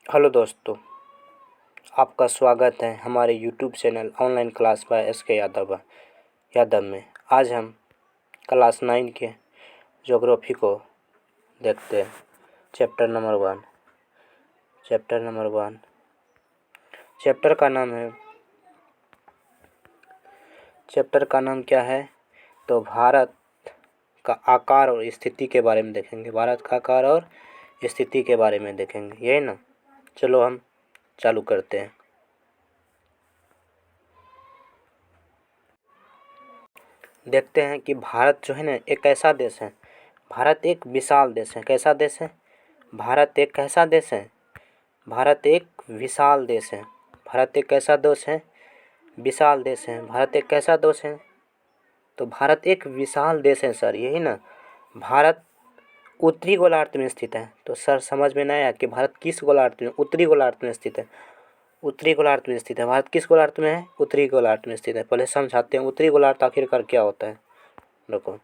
Hello दोस्तों, आपका स्वागत है हमारे YouTube channel online class by S K. Yadav में। आज हम क्लास 9 के ज्योग्राफी को देखते हैं। Chapter number 1। चैप्टर का नाम क्या है? तो भारत का आकार और स्थिति के बारे में देखेंगे। भारत का आकार और स्थिति के बारे में देखेंगे, यही ना। चलो हम चालू करते हैं। देखते हैं कि भारत जो है ना, एक ऐसा देश है। भारत एक विशाल देश है। कैसा देश है? भारत एक कैसा देश है? भारत एक विशाल देश है। भारत एक कैसा देश है? विशाल देश है। भारत एक कैसा देश है? तो भारत एक विशाल देश है सर, यही ना। भारत उत्तरी गोलार्ध में स्थित है। तो सर समझ में नहीं आया कि भारत किस गोलार्ध में? उत्तरी गोलार्ध में स्थित है। उत्तरी गोलार्ध में स्थित है। भारत किस गोलार्ध में है? उत्तरी गोलार्ध में स्थित है। पहले समझाते हैं उत्तरी गोलार्ध आखिरकार क्या होता है। देखो,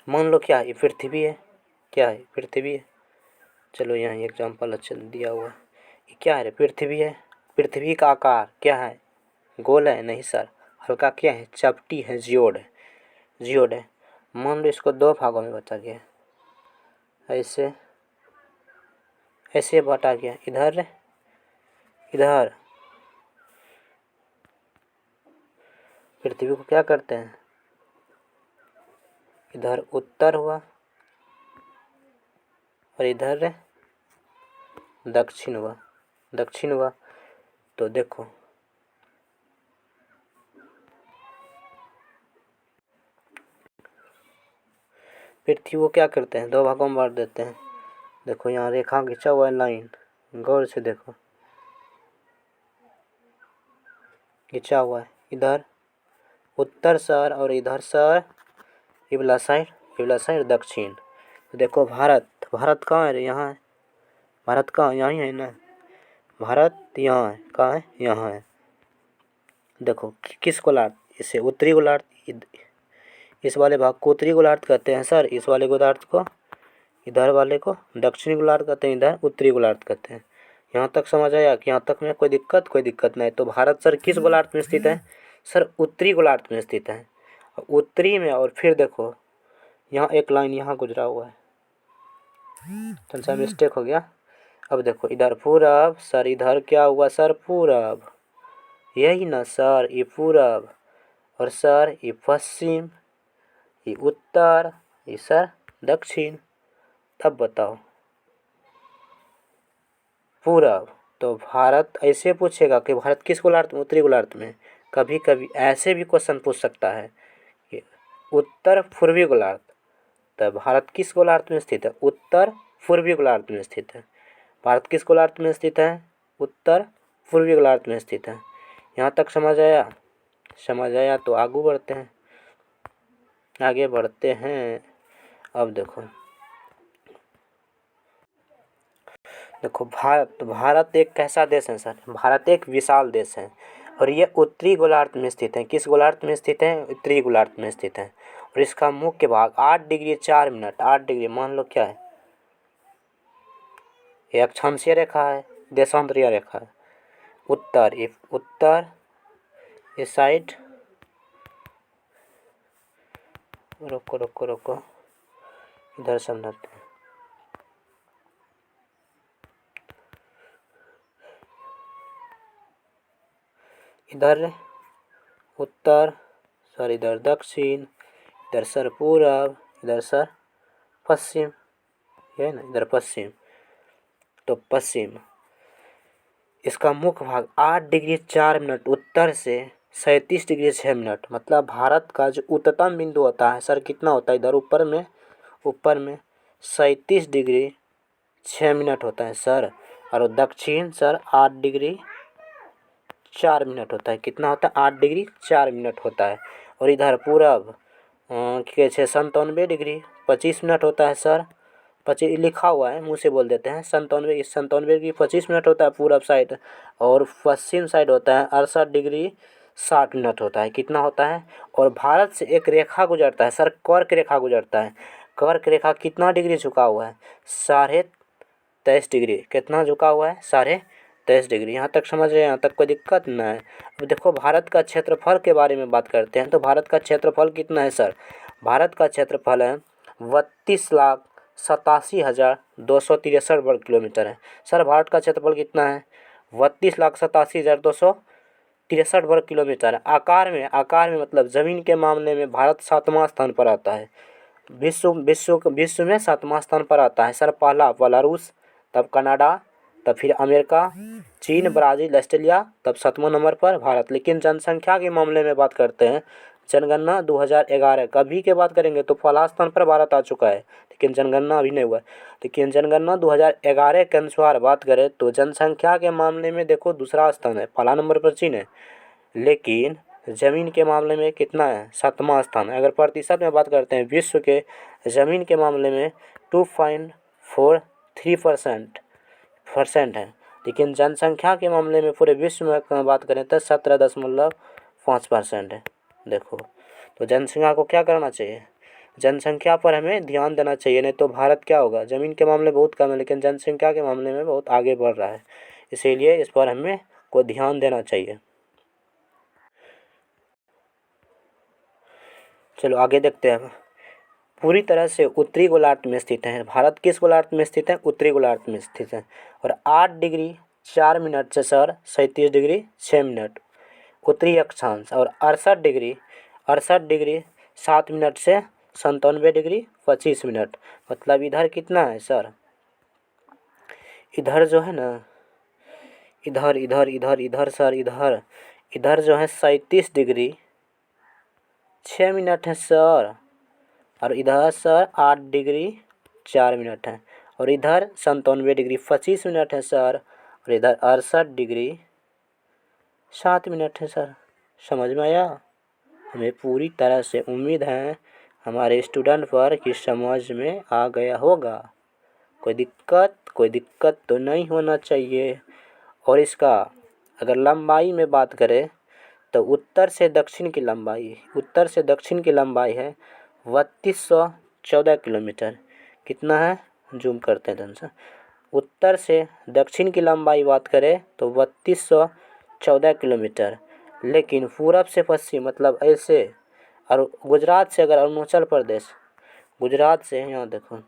मान लो क्या है, पृथ्वी है। क्या है? पृथ्वी है। चलो यहाँ एग्जाम्पल अच्छा दिया हुआ है। ये क्या है? पृथ्वी है। पृथ्वी का आकार क्या है? गोल है? नहीं सर, हल्का क्या है? चपटी है, जियोड है। जियोड है। मान लो इसको दो भागों में बटा गया, ऐसे ऐसे बांटा गया, इधर इधर। पृथ्वी को क्या करते हैं? इधर उत्तर हुआ और इधर दक्षिण हुआ। दक्षिण हुआ। तो देखो, पृथ्वी को क्या करते हैं? दो भागों में बांट देते हैं। देखो यहाँ रेखा खींचा हुआ है, लाइन, गौर से देखो, खींचा हुआ है। इधर उत्तर सर और इधर सर, ये वाला साइड दक्षिण। तो देखो भारत कहाँ है? यहाँ है। भारत कहाँ? यहाँ ही है ना। भारत यहाँ है। कहाँ है? यहाँ है। देखो किस गोलार्ध? इसे उत्तरी गोलार्ध, इस वाले भाग को उत्तरी गोलार्ध कहते हैं सर। इस वाले गोलार्ध को, इधर वाले को दक्षिणी गोलार्ध कहते हैं, इधर उत्तरी गोलार्ध कहते हैं। यहाँ तक समझ आया कि यहाँ तक में कोई दिक्कत नहीं। तो भारत सर किस गोलार्ध में स्थित है? सर उत्तरी गोलार्ध में स्थित है। उत्तरी में, और फिर देखो यहाँ एक लाइन यहाँ गुजरा हुआ है, तो सा मिस्टेक हो गया। अब देखो इधर पूरब सर, इधर क्या हुआ सर? पूरब, यही ना सर, ये पूरब। और सर ये पश्चिम, ये उत्तर, ये सर दक्षिण। अब बताओ पूरब। तो भारत ऐसे पूछेगा कि भारत किस गोलार्ध में? उत्तरी गोलार्ध में। कभी कभी ऐसे भी क्वेश्चन पूछ सकता है कि उत्तर पूर्वी गोलार्ध। तब भारत किस गोलार्ध में स्थित है? उत्तर पूर्वी गोलार्ध में स्थित है। भारत किस गोलार्ध में स्थित है? उत्तर पूर्वी गोलार्ध में स्थित है। यहाँ तक समझ आया? समझ आया तो आगे बढ़ते हैं। अब देखो भारत एक कैसा देश है सर? भारत एक विशाल देश है और ये उत्तरी गोलार्ध में स्थित है। किस गोलार्ध में स्थित है? उत्तरी गोलार्ध में स्थित है। और इसका मुख्य भाग 8 डिग्री 4 मिनट, 8 डिग्री मान लो क्या है? ये अक्षांशीय रेखा है, देशांतरीय रेखा है। उत्तर ये साइड, रोको इधर समझाते हैं। इधर उत्तर सर, इधर दक्षिण, इधर सर पूरब, इधर सर पश्चिम, है ना, इधर पश्चिम। तो पश्चिम, इसका मुख्य भाग 8 डिग्री 4 मिनट उत्तर से 37 डिग्री 6 मिनट। मतलब भारत का जो उच्चतम बिंदु होता है सर, कितना होता है? इधर ऊपर में 37 डिग्री 6 मिनट होता है सर। और दक्षिण सर 8 डिग्री 4 मिनट होता है। कितना होता है? 8 डिग्री 4 मिनट होता है। और इधर पूरब क्या है? 97 डिग्री 25 मिनट होता है सर। 25 लिखा हुआ है, मुँह से बोल देते हैं। 97 डिग्री 25 मिनट होता है पूरब साइड। और पश्चिम साइड होता है 68 डिग्री 60 मिनट होता है। कितना होता है? और भारत से एक रेखा गुजरता है सर, कर्क रेखा गुजरता है। कर्क रेखा कितना डिग्री झुका हुआ है? 23.5 डिग्री। कितना झुका हुआ है? 23.5 डिग्री। यहाँ तक समझ रहे हैं? यहाँ तक कोई दिक्कत ना है। अब देखो भारत का क्षेत्रफल के बारे में बात करते हैं। तो भारत का क्षेत्रफल कितना है सर? भारत का क्षेत्रफल है 32,87,263 वर्ग किलोमीटर है। सर भारत का क्षेत्रफल कितना है? 32,87,263 वर्ग किलोमीटर है। आकार में मतलब ज़मीन के मामले में भारत 7वां स्थान पर आता है। विश्व में 7वां स्थान पर आता है सर। पहला बेलारूस, तब कनाडा, तब फिर अमेरिका, चीन, ब्राज़ील, ऑस्ट्रेलिया, तब 7वां नंबर पर भारत। लेकिन जनसंख्या के मामले में बात करते हैं, जनगणना 2011 कभी के बात करेंगे तो पहला स्थान पर भारत आ चुका है, लेकिन जनगणना अभी नहीं हुआ है। लेकिन जनगणना 2011 के अनुसार बात करें तो जनसंख्या के मामले में देखो दूसरा स्थान है, पहला नंबर पर चीन है। लेकिन ज़मीन के मामले में कितना है? 7वां स्थान है। अगर प्रतिशत में बात करते हैं विश्व के ज़मीन के मामले में 2.43% है। लेकिन जनसंख्या के मामले में पूरे विश्व में बात करें तो 17.5% है। देखो तो जनसंख्या को क्या करना चाहिए? जनसंख्या पर हमें ध्यान देना चाहिए, नहीं तो भारत क्या होगा? ज़मीन के मामले बहुत कम है लेकिन जनसंख्या के मामले में बहुत आगे बढ़ रहा है। इसीलिए इस पर हमें को ध्यान देना चाहिए। चलो आगे देखते हैं। पूरी तरह से उत्तरी गोलार्ध में स्थित है। भारत किस गोलार्ध में स्थित है? उत्तरी गोलार्ध में स्थित है। और 8 डिग्री 4 मिनट से सर 37 डिग्री 6 मिनट उत्तरी अक्षांश, और 68 डिग्री 7 मिनट से 97 डिग्री 25 मिनट। मतलब इधर कितना है सर? इधर जो है ना, इधर इधर इधर इधर सर इधर जो है 37 डिग्री 6 मिनट है सर, और इधर सर 8 डिग्री 4 मिनट है, और इधर 97 डिग्री 25 मिनट है सर, और इधर 68 डिग्री 7 मिनट है सर। समझ में आया? हमें पूरी तरह से उम्मीद है हमारे स्टूडेंट पर कि समझ में आ गया होगा। कोई दिक्कत तो नहीं होना चाहिए। और इसका अगर लंबाई में बात करें तो उत्तर से दक्षिण की लंबाई है 3214 किलोमीटर। कितना है? जूम करते हैं ढंग से। उत्तर से दक्षिण की लंबाई बात करें तो 3214 किलोमीटर। लेकिन पूरब से पश्चिम मतलब ऐसे, और गुजरात से अगर अरुणाचल प्रदेश, गुजरात से यहाँ देखो,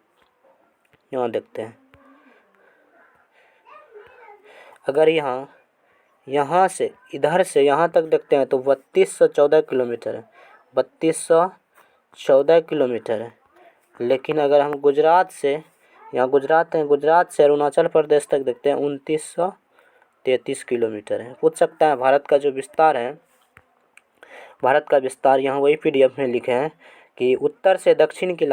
यहाँ देखते हैं, अगर यहाँ से इधर से यहाँ तक देखते हैं तो 3214 किलोमीटर है, 3214 किलोमीटर है। लेकिन अगर हम गुजरात से, यहाँ गुजरात है, गुजरात से अरुणाचल प्रदेश तक देखते हैं 2933 किलोमीटर है। पूछ सकता है भारत का जो विस्तार है, भारत का विस्तार यहाँ वही PDF में लिखे हैं कि उत्तर से दक्षिण की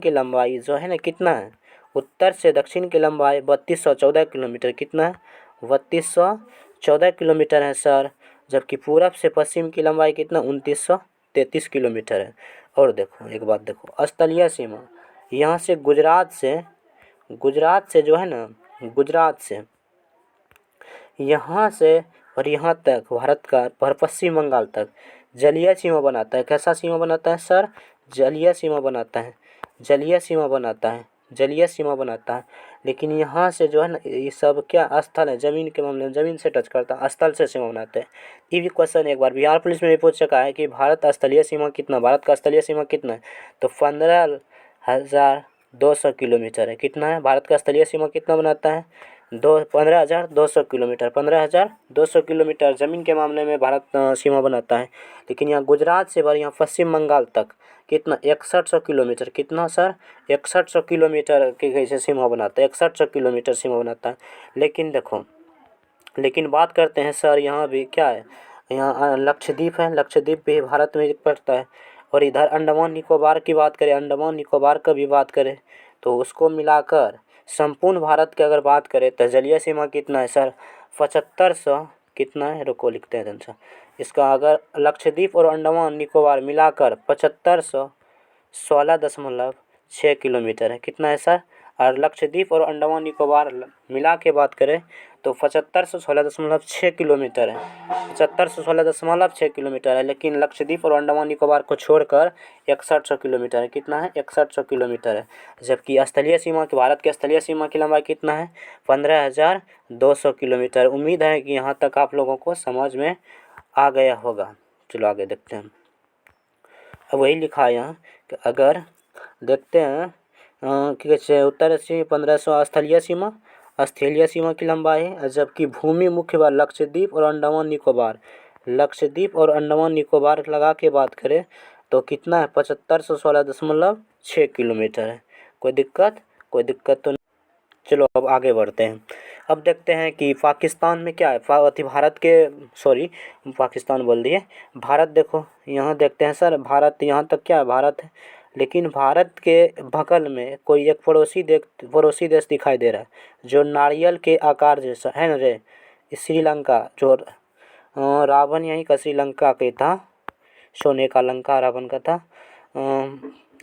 लंबाई जो है ना कितना है? उत्तर से दक्षिण की लंबाई 3214 किलोमीटर। कितना है? 3214 किलोमीटर है सर। जबकि पूरब से पश्चिम की लंबाई कितना? 2933 किलोमीटर है। और देखो एक बात देखो, स्थलीय सीमा यहाँ से गुजरात से जो है ना, गुजरात से यहाँ से और यहाँ तक भारत का पर पश्चिम बंगाल तक जलीय सीमा बनाता है। कैसा सीमा बनाता है सर? जलीय सीमा बनाता है। लेकिन यहाँ से जो है ना, ये सब क्या स्थल है, ज़मीन के मामले में ज़मीन से टच करता है, स्थल से सीमा बनाते हैं। ये भी क्वेश्चन एक बार बिहार पुलिस में भी पूछ चुका है कि भारत का स्थलीय सीमा कितना है? तो 15,200 किलोमीटर है। कितना है? भारत का स्थलीय सीमा कितना बनाता है? 15,200 किलोमीटर। 15,200 किलोमीटर ज़मीन के मामले में भारत सीमा बनाता है। लेकिन यहाँ गुजरात से यहाँ पश्चिम बंगाल तक कितना? 6100 किलोमीटर। कितना सर? 6100 किलोमीटर के कैसे सीमा बनाता है? 6100 किलोमीटर सीमा बनाता है। लेकिन देखो, लेकिन बात करते हैं सर, यहाँ भी क्या है? यहाँ लक्षद्वीप है, लक्षद्वीप भी भारत में पड़ता है। और इधर अंडमान निकोबार की बात करें, अंडमान निकोबार का भी बात करें तो उसको मिलाकर संपूर्ण भारत की अगर बात करें तो जलीय सीमा कितना है सर? 7500 कितना है? रुको लिखते हैं सा। इसका अगर लक्षद्वीप और अंडमान निकोबार मिलाकर 7516.6 किलोमीटर है। कितना है सर? और लक्षद्वीप और अंडमान निकोबार मिला के बात करें तो 7516.6 किलोमीटर है, 7516.6 किलोमीटर है। लेकिन लक्षद्वीप और अंडमान निकोबार को छोड़कर 6100 किलोमीटर है। कितना है? 6100 किलोमीटर है। जबकि स्थलीय सीमा की, भारत की स्थलीय सीमा की लंबाई कितना है? 15,200 किलोमीटर। उम्मीद है कि यहाँ तक आप लोगों को समझ में आ गया होगा। चलो आगे देखते हैं। अब वही लिखा है यहाँ कि अगर देखते हैं कि कैसे उत्तर से 1500 स्थलीय सीमा की लंबाई है, जबकि भूमि मुख्य भाग लक्षद्वीप और अंडमान निकोबार, लक्षद्वीप और अंडमान निकोबार लगा के बात करें तो कितना है? 7516.6 किलोमीटर है। कोई दिक्कत तो नहीं। चलो अब आगे बढ़ते हैं। अब देखते हैं कि पाकिस्तान में क्या है। भारत के, सॉरी पाकिस्तान बोल दिए, भारत देखो यहाँ देखते हैं सर। भारत यहाँ तक क्या है? भारत है। लेकिन भारत के बगल में कोई एक पड़ोसी देश दिखाई दे रहा है जो नारियल के आकार जैसा है ना रे। श्रीलंका, जो रावण यहीं का श्रीलंका के था, सोने का लंका रावण का था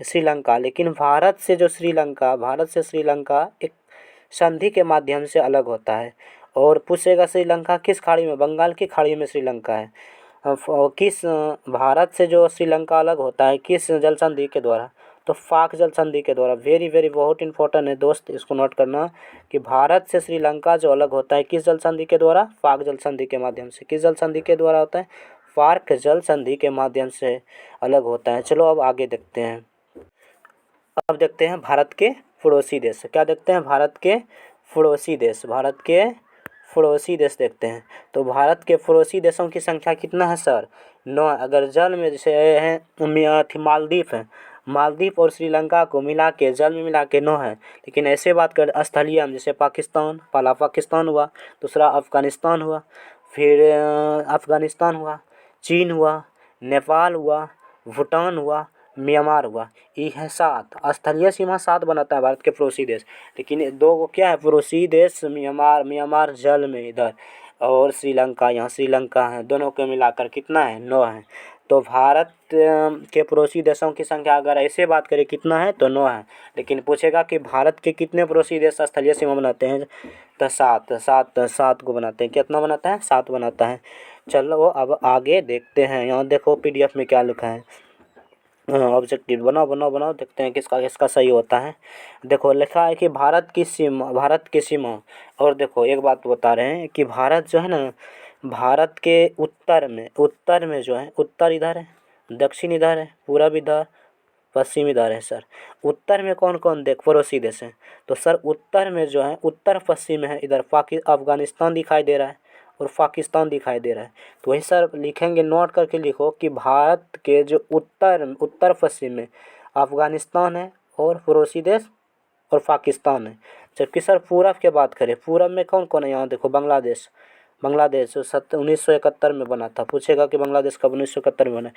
श्रीलंका। लेकिन भारत से श्रीलंका एक संधि के माध्यम से अलग होता है। और पूछेगा श्रीलंका किस खाड़ी में? बंगाल की खाड़ी में श्रीलंका है। किस भारत से जो श्रीलंका अलग होता है किस जल संधि के द्वारा? तो फाक जल संधि के द्वारा। वेरी वेरी बहुत इंपॉर्टेंट है दोस्त, इसको नोट करना कि भारत से श्रीलंका जो अलग होता है किस जल संधि के द्वारा? फाक जल संधि के माध्यम से। किस जल संधि के द्वारा होता है? फार्क जल संधि के माध्यम से अलग होता है। चलो अब आगे देखते हैं। अब देखते हैं भारत के पड़ोसी देश। क्या देखते हैं? भारत के पड़ोसी देश देखते हैं। तो भारत के पड़ोसी देशों की संख्या कितना है सर? 9। अगर जल में जैसे है मालदीव है, मालदीव और श्रीलंका को मिला के जल में मिला के 9 है। लेकिन ऐसे बात कर स्थलीय में, जैसे पाकिस्तान, पहला पाकिस्तान हुआ, दूसरा अफगानिस्तान हुआ, फिर अफगानिस्तान हुआ, चीन हुआ, नेपाल हुआ, भूटान हुआ, म्यांमार हुआ। ये है 7। स्थलीय सीमा 7 बनाता है भारत के पड़ोसी देश। लेकिन 2 को क्या है पड़ोसी देश? म्यांमार जल में इधर, और श्रीलंका, यहाँ श्रीलंका है। दोनों को मिलाकर कितना है? 9 है। तो भारत के पड़ोसी देशों की संख्या अगर ऐसे बात करें कितना है तो 9 है। लेकिन पूछेगा कि भारत के कितने पड़ोसी देश स्थलीय सीमा बनाते हैं तो 7 को बनाते हैं। कितना बनाता है? 7 बनाता है। चलो अब आगे देखते हैं। यहाँ देखो पीडीएफ में क्या लिखा है। ऑब्जेक्टिव बनाओ देखते हैं किसका सही होता है। देखो लिखा है कि भारत की सीमा। और देखो एक बात बता रहे हैं कि भारत जो है ना, भारत के उत्तर में जो है, उत्तर इधर है, दक्षिण इधर है, पूरब इधर, पश्चिम इधर है सर। उत्तर में कौन कौन देख पड़ोसी देश हैं? तो सर उत्तर में जो है, उत्तर पश्चिम है, इधर अफगानिस्तान दिखाई दे रहा है और पाकिस्तान दिखाई दे रहा है। तो वही सर लिखेंगे, नोट करके लिखो कि भारत के जो उत्तर पश्चिम में अफगानिस्तान है और पड़ोसी देश और पाकिस्तान है। जबकि सर पूरब की बात करें, पूरब में कौन कौन है? यहाँ देखो बांग्लादेश 1971 में बना था। पूछेगा कि बांग्लादेश कब 1971 में बना?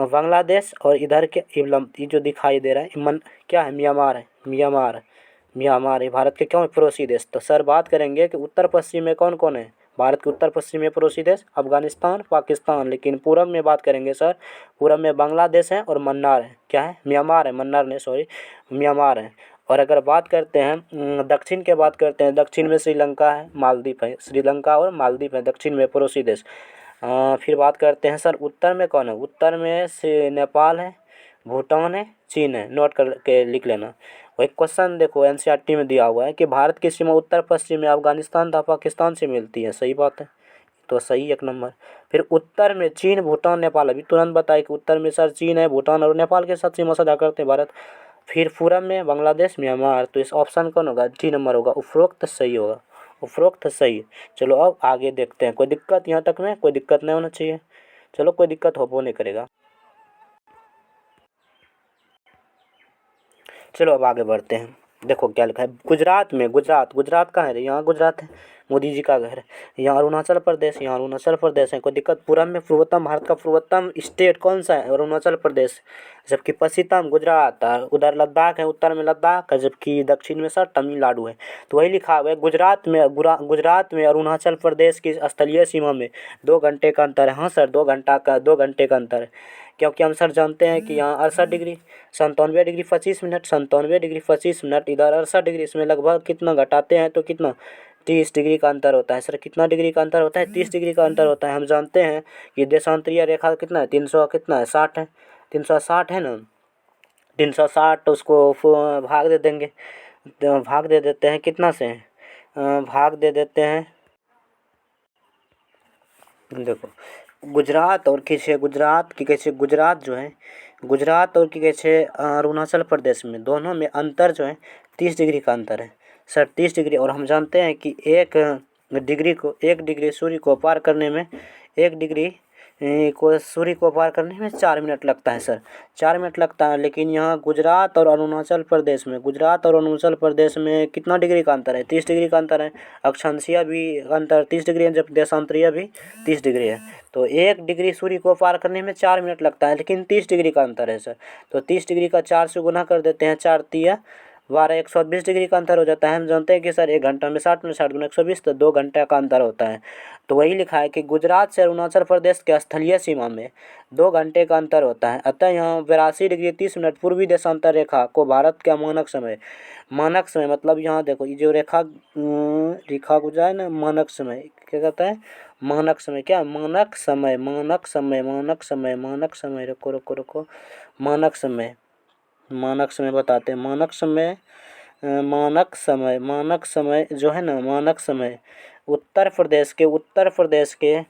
बांग्लादेश और इधर के ये जो दिखाई दे रहा है क्या है? म्यांमार है भारत के क्यों पड़ोसी देश। तो सर बात करेंगे कि उत्तर पश्चिम में कौन कौन है? भारत के उत्तर पश्चिम में पड़ोसी देश अफगानिस्तान, पाकिस्तान। लेकिन पूरब में बात करेंगे सर, पूरब में बांग्लादेश है और मन्नार है। क्या है? म्यांमार है, मन्नार नहीं, सॉरी, म्यांमार है। और अगर बात करते हैं दक्षिण के, बात करते हैं दक्षिण में श्रीलंका है, मालदीव है। श्रीलंका और मालदीव है दक्षिण में पड़ोसी देश। फिर बात करते हैं सर उत्तर में कौन है? उत्तर में से नेपाल है, भूटान है, चीन है। नोट करके लिख लेना। वही क्वेश्चन देखो एनसीईआरटी में दिया हुआ है कि भारत की सीमा उत्तर पश्चिम में अफगानिस्तान तथा पाकिस्तान से मिलती है। सही बात है, तो सही 1 नंबर। फिर उत्तर में चीन, भूटान, नेपाल। अभी तुरंत बताए कि उत्तर में सर चीन है, भूटान और नेपाल के साथ सीमा साझा करते हैं भारत। फिर पूरब में बांग्लादेश, म्यांमार। तो इस ऑप्शन कौन होगा? डी नंबर होगा, उपरोक्त सही होगा, उपरोक्त सही। चलो अब आगे देखते हैं। कोई दिक्कत यहाँ तक में? कोई दिक्कत नहीं होना चाहिए। चलो कोई दिक्कत हो नहीं करेगा। चलो अब आगे बढ़ते हैं। देखो क्या लिखा है। गुजरात कहाँ है? यहाँ गुजरात है। मोदी जी का घर। यहाँ अरुणाचल प्रदेश, यहाँ अरुणाचल प्रदेश है, कोई दिक्कत। पूरब में पूर्वोत्तम, भारत का पूर्वोत्तम स्टेट कौन सा है? अरुणाचल प्रदेश। जबकि पश्चिमतम गुजरात, उधर लद्दाख है, उत्तर में लद्दाख है, जबकि दक्षिण में सर तमिलनाडु है। तो वही लिखा हुआ है गुजरात में अरुणाचल प्रदेश की स्थलीय सीमा में 2 घंटे का अंतर है। हाँ सर, 2 घंटे का अंतर है, क्योंकि हम सर जानते हैं कि यहाँ 68 degree 97 degree 25 minute, 97 degree 25 minute, इधर 68 डिग्री, इसमें लगभग कितना घटाते हैं तो कितना 30 डिग्री का अंतर होता है। सर कितना डिग्री का अंतर होता है? 30 डिग्री का अंतर होता है। हम जानते हैं कि देशांतरीय रेखा कितना है? 300 कितना है? 60 है, 360 है ना। 360 उसको भाग दे देंगे, तो भाग दे देते हैं कितना से? भाग दे देते हैं, देखो गुजरात और किसी गुजरात की कैसे, गुजरात जो है, गुजरात और की कैसे अरुणाचल प्रदेश में दोनों में अंतर जो है 30 डिग्री का अंतर है सर, 30 डिग्री। और हम जानते हैं कि 1 डिग्री सूर्य को पार करने में 1 डिग्री को सूर्य को पार करने में 4 मिनट लगता है सर, 4 मिनट लगता है। लेकिन यहाँ गुजरात और अरुणाचल प्रदेश में कितना डिग्री का अंतर है? 30 डिग्री का अंतर है। अक्षांशीय भी अंतर 30 डिग्री है, जब देशांतरीय भी 30 डिग्री है। तो 1 डिग्री सूर्य को पार करने में 4 मिनट लगता है, लेकिन 30 डिग्री का अंतर है सर। तो 30 डिग्री का 4 से गुना कर देते हैं, 4×3=12, 120 डिग्री का अंतर हो जाता है। हम जानते हैं कि सर 1 घंटा में 60 मिनट, 60×120, तो 2 घंटे का अंतर होता है। तो वही लिखा है कि गुजरात से अरुणाचल प्रदेश के स्थलीय सीमा में 2 घंटे का अंतर होता है। अतः यहाँ 82 डिग्री 30 मिनट पूर्वी देशांतर रेखा को भारत का मानक समय मतलब यहाँ देखो ये जो रेखा गुजरा है ना, मानक समय क्या कहता है? मानक समय, क्या मानक समय, मानक समय, मानक समय, मानक समय, रुको रुको रुको, मानक समय, मानक समय बताते हैं। मानक समय जो है ना, मानक समय उत्तर प्रदेश के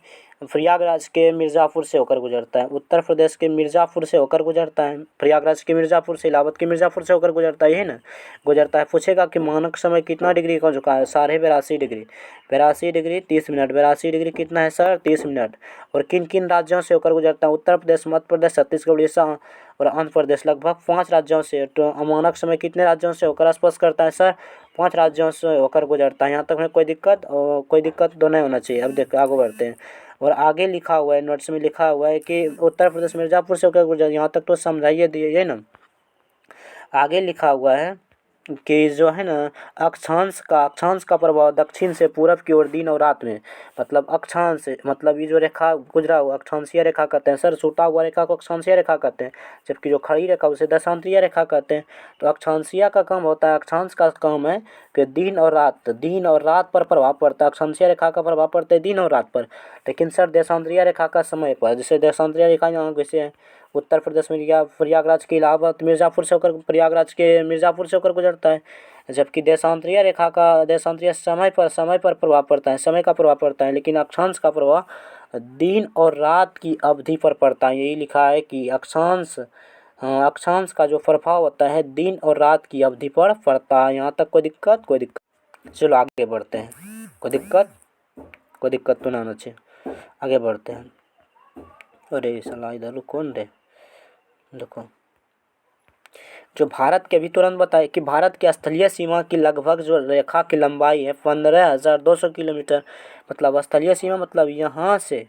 प्रयागराज के मिर्ज़ापुर से होकर गुजरता है। उत्तर प्रदेश के मिर्ज़ापुर से होकर गुजरता है, प्रयागराज के मिर्ज़ापुर से, इलाहाबाद के मिर्ज़ापुर से होकर गुजरता है, यही ना गुजरता है। पूछेगा कि मानक समय कितना डिग्री का झुका है? 82.5 डिग्री, 82 डिग्री 30 मिनट, 82 डिग्री कितना है सर? 30 मिनट। और किन किन राज्यों से होकर गुजरता है? उत्तर प्रदेश, मध्य प्रदेश, छत्तीसगढ़, उड़ीसा और आंध्र प्रदेश, लगभग 5 राज्यों से। तो मानक समय कितने राज्यों से होकर स्पर्श करता है सर? 5 राज्यों से होकर गुजरता है। यहाँ तक में कोई दिक्कत तो नहीं होना चाहिए। अब देखो आगे बढ़ते हैं, और आगे लिखा हुआ है, नोट्स में लिखा हुआ है कि उत्तर प्रदेश मिर्ज़ापुर से होकर गुजर, यहाँ तक तो समझाइए दिए ये ना। आगे लिखा हुआ है कि जो है ना, अक्षांश का प्रभाव दक्षिण से पूरब की ओर दिन और रात में, मतलब अक्षांश मतलब ये जो रेखा गुजरा हुआ अक्षांशीय रेखा कहते हैं सर। छूटा हुआ रेखा को अक्षांशीय रेखा कहते हैं, जबकि जो खड़ी रेखा उसे देशांतरीय रेखा कहते हैं। तो अक्षांशीय का काम होता है, अक्षांश का काम है कि दिन और रात पर प्रभाव पड़ता है। अक्षांशीय रेखा का प्रभाव पड़ता है दिन और रात पर, लेकिन सर देशांतरीय रेखा का समय पर। जैसे देशांतरीय रेखा यहाँ कैसे है? उत्तर प्रदेश में या प्रयागराज के इलाहाबाद मिर्ज़ापुर से होकर, प्रयागराज के मिर्ज़ापुर से होकर गुजरता है। जबकि देशांतरीय रेखा का देशांतरीय समय पर प्रभाव पड़ता है, समय का प्रभाव पड़ता है, लेकिन अक्षांश का प्रभाव दिन और रात की अवधि पर पड़ता है। यही लिखा है कि अक्षांश का जो प्रभाव होता है दिन और रात की अवधि पर पड़ता है। यहाँ तक कोई दिक्कत? चलो आगे बढ़ते हैं। कोई दिक्कत तो ना होना चाहिए। आगे बढ़ते हैं। अरे साला इधर कौन रे, देखो जो भारत के, अभी तुरंत बताए कि भारत के स्थलीय सीमा की लगभग जो रेखा की लंबाई है 15,200 किलोमीटर। मतलब स्थलीय सीमा मतलब यहाँ से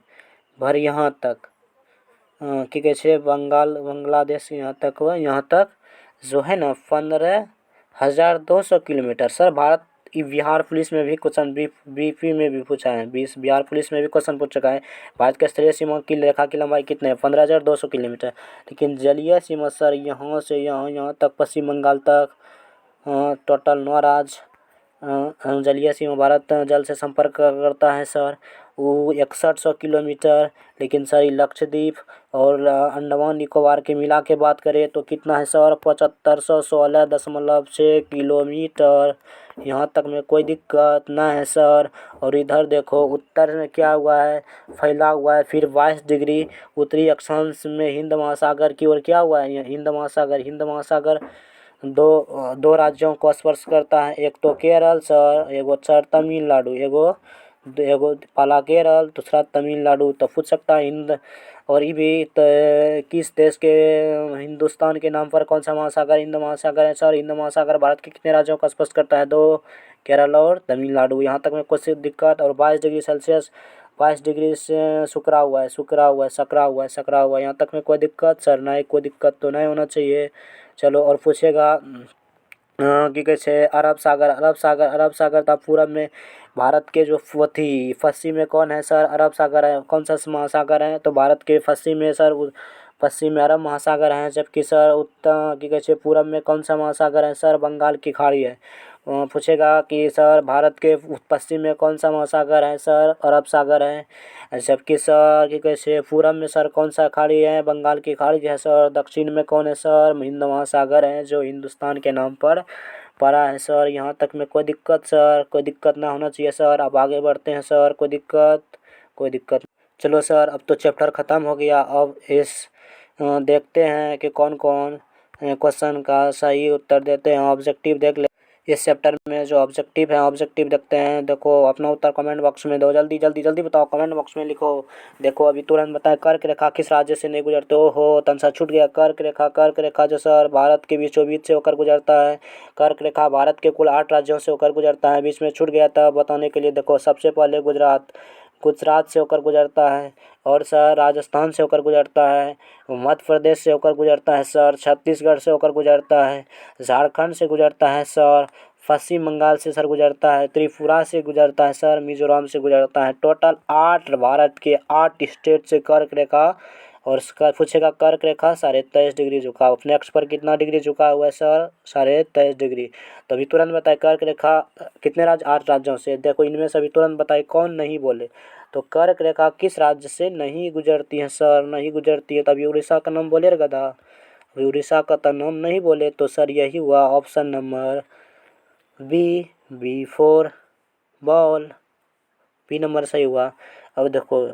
भर यहाँ तक की कहै छै बांग्लादेश यहाँ तक हुआ, यहाँ तक जो है ना 15,200 kilometre. Sir Bharat Bihar police में भी क्वेश्चन बीपी में भी पूछा है, बिहार पुलिस में भी क्वेश्चन पूछ चुका है। भारत के स्थलीय सीमा की रेखा की लंबाई कितने है? 15,200 किलोमीटर। लेकिन जलीय सीमा सर यहाँ से यहाँ तक, पश्चिम बंगाल तक, टोटल 9 राज्य जलीय सीमा भारत जल से संपर्क करता है सर, वो 6100 किलोमीटर। लेकिन सर लक्षद्वीप और अंडमान निकोबार के मिला के बात करें तो कितना है सर? 7516.6 किलोमीटर। यहाँ तक में कोई दिक्कत ना है सर। और इधर देखो उत्तर में क्या हुआ है? फैला हुआ है। फिर 22 डिग्री उत्तरी अक्षांश में हिंद महासागर की ओर क्या हुआ है? हिंद महासागर दो राज्यों को स्पर्श करता है। एक तो केरल सर, एगो सर तमिलनाडु, एगो पहला केरल, दूसरा तमिलनाडु। तो पूछ सकता है हिंद और ये भी किस देश के, हिंदुस्तान के नाम पर कौन सा महासागर हिंद महासागर है सर? हिंद महासागर भारत के कितने राज्यों का स्पर्श करता है? 2 केरल और तमिलनाडु। यहाँ तक में कोई दिक्कत। और 22 डिग्री सेल्सियस 22 डिग्री से सकरा हुआ है। यहाँ तक में कोई दिक्कत सर? नहीं, कोई दिक्कत तो नहीं होना चाहिए। चलो और पूछेगा कि कैसे अरब सागर था पूरब में भारत के जो वो थी पश्चिम में कौन है सर? अरब सागर है। कौन सा महासागर है? तो भारत के पश्चिम में सर पश्चिम में अरब महासागर है। जबकि सर उत्तर की कैसे पूरब में कौन सा महासागर है सर? बंगाल की खाड़ी है। पूछेगा कि सर भारत के पश्चिम में कौन सा महासागर है सर? अरब सागर है। जबकि सर कि कैसे पूरब में सर कौन सा खाड़ी है? बंगाल की खाड़ी है सर। दक्षिण में कौन है सर? हिंद महासागर है जो हिंदुस्तान के नाम पर पड़ा है सर। यहाँ तक में कोई दिक्कत सर? कोई दिक्कत ना होना चाहिए सर। अब आगे बढ़ते हैं सर। कोई दिक्कत? कोई दिक्कत। चलो सर अब तो चैप्टर ख़त्म हो गया। अब इस देखते हैं कि कौन कौन क्वेश्चन का सही उत्तर देते हैं। ऑब्जेक्टिव देख ले। इस चैप्टर में जो ऑब्जेक्टिव है ऑब्जेक्टिव देखते हैं। देखो अपना उत्तर कमेंट बॉक्स में दो। जल्दी जल्दी जल्दी बताओ, कमेंट बॉक्स में लिखो। देखो अभी तुरंत बताएं। कर्क रेखा किस राज्य से नहीं गुजरते? हो तनसा छूट गया। कर्क रेखा जो सर भारत के बीचों बीच से होकर गुजरता है। कर्क रेखा भारत के कुल 8 राज्यों से होकर गुजरता है। बीच में छूट गया था बताने के लिए। देखो सबसे पहले गुजरात से होकर गुजरता है। और सर राजस्थान से होकर गुजरता है। मध्य प्रदेश से होकर गुजरता है सर। छत्तीसगढ़ से होकर गुजरता है। झारखंड से गुजरता है सर। पश्चिम बंगाल से सर गुजरता है। त्रिपुरा से गुजरता है सर। मिजोरम से गुजरता है। टोटल 8 भारत के 8 स्टेट से कर्क रेखा। और इसका पूछेगा कर्क रेखा 23.5 डिग्री झुका। अपने अक्ष पर कितना डिग्री झुका हुआ है सर? 23.5 डिग्री। तो अभी तुरंत बताए कर्क रेखा कितने राज्य? 8 राज्यों से। देखो इनमें से अभी तुरंत बताए कौन नहीं बोले। तो कर्क रेखा किस राज्य से नहीं गुजरती है सर? नहीं गुजरती है। तभी उड़ीसा का नाम बोले रे गधा। अभी उड़ीसा का तो नाम नहीं बोले तो सर यही हुआ option number B 4 ball. B number सही हुआ। अब देखो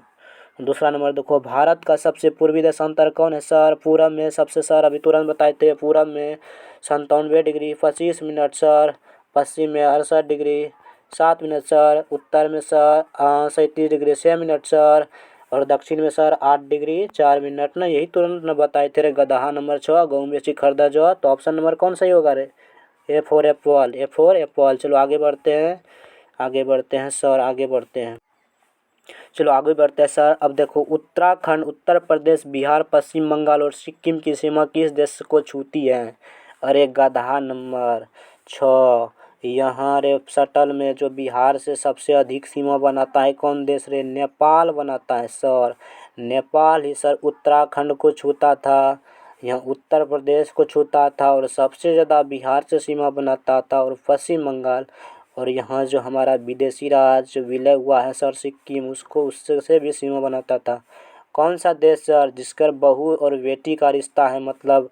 दूसरा नंबर देखो भारत का सबसे पूर्वी देशांतर कौन है सर? पूरब में सबसे सर अभी तुरंत बताए थे। पूरब में 97 डिग्री 25 मिनट सर। पश्चिम में 68 डिग्री 7 मिनट सर। उत्तर में सर 37 डिग्री 6 मिनट सर। और दक्षिण में सर 8 डिग्री 4 मिनट। ना यही तुरंत न बताए थे रे गधा। नंबर 6 गहूँ बेची खरीदा जो। तो ऑप्शन नंबर कौन सही होगा रे? A4 Apple. चलो आगे बढ़ते हैं सर। आगे बढ़ते हैं। चलो आगे बढ़ते हैं सर। अब देखो उत्तराखंड, उत्तर प्रदेश, बिहार, पश्चिम बंगाल और सिक्किम की सीमा किस देश को छूती है? अरे गधा नंबर 6। यहाँ रे सटल में जो बिहार से सबसे अधिक सीमा बनाता है कौन देश रे? नेपाल बनाता है सर। नेपाल ही सर उत्तराखंड को छूता था। यहाँ उत्तर प्रदेश को छूता था और सबसे ज़्यादा बिहार से सीमा बनाता था और पश्चिम बंगाल। और यहाँ जो हमारा विदेशी राज्य विलय हुआ है सर सिक्किम, उसको उससे भी सीमा बनाता था। कौन सा देश सर जिसका बहू और बेटी का रिश्ता है? मतलब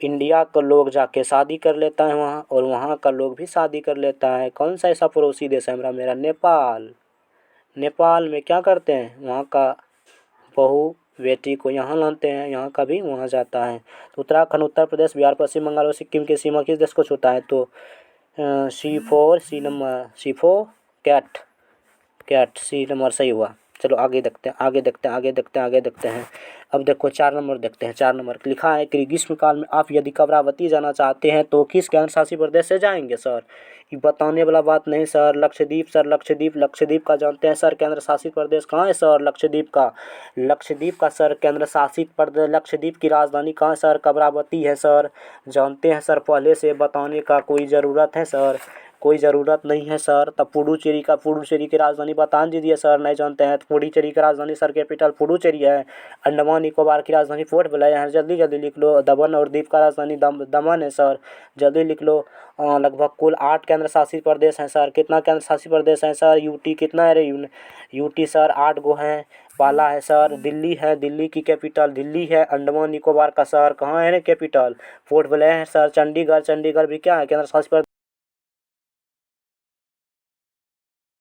इंडिया का लोग जाके शादी कर लेता है वहाँ और वहाँ का लोग भी शादी कर लेता है। कौन सा ऐसा पड़ोसी देश है मेरा? नेपाल। नेपाल में क्या करते हैं? वहाँ का बहू बेटी को यहाँ लाते हैं, यहाँ का भी वहाँ जाता है। तो उत्तराखंड, उत्तर प्रदेश, बिहार, पश्चिम बंगाल और सिक्किम की सीमा किस देश को छूता है? तो C4 कैट सी नंबर सही हुआ। चलो आगे देखते हैं। अब देखो 4 नंबर देखते हैं। 4 नंबर लिखा है कि ग्रीष्मकाल में आप यदि कवरावती जाना चाहते हैं तो किस केंद्र शासित प्रदेश से जाएंगे सर? ये बताने वाला बात नहीं सर। लक्षद्वीप सर। लक्षद्वीप का जानते हैं सर केंद्र शासित प्रदेश कहाँ है सर? लक्षद्वीप का सर केंद्र शासित प्रदेश। लक्षद्वीप की राजधानी कहाँ है सर? कवरावती है सर। जानते हैं सर। पहले से बताने का कोई ज़रूरत है सर? कोई ज़रूरत नहीं है सर। तब पुडुचेरी की राजधानी बता दीजिए सर। नहीं जानते हैं तो पुडुचेरी की राजधानी सर कैपिटल पुडुचेरी है। अंडमान निकोबार की राजधानी पोर्ट ब्लेयर है। जल्दी जल्दी लिख लो। दमन और दीव का राजधानी दमन है सर। जल्दी लिख लो। लगभग कुल 8 केंद्र शासित प्रदेश हैं सर। कितना केंद्र शासित प्रदेश हैं सर? यूटी कितना है रे? यूटी सर 8 गो हैं। पहला है सर दिल्ली है। दिल्ली की कैपिटल दिल्ली है। अंडमान निकोबार का शहर कहाँ है रे कैपिटल? पोर्ट ब्लेयर है सर। चंडीगढ़ भी क्या है केंद्र शासित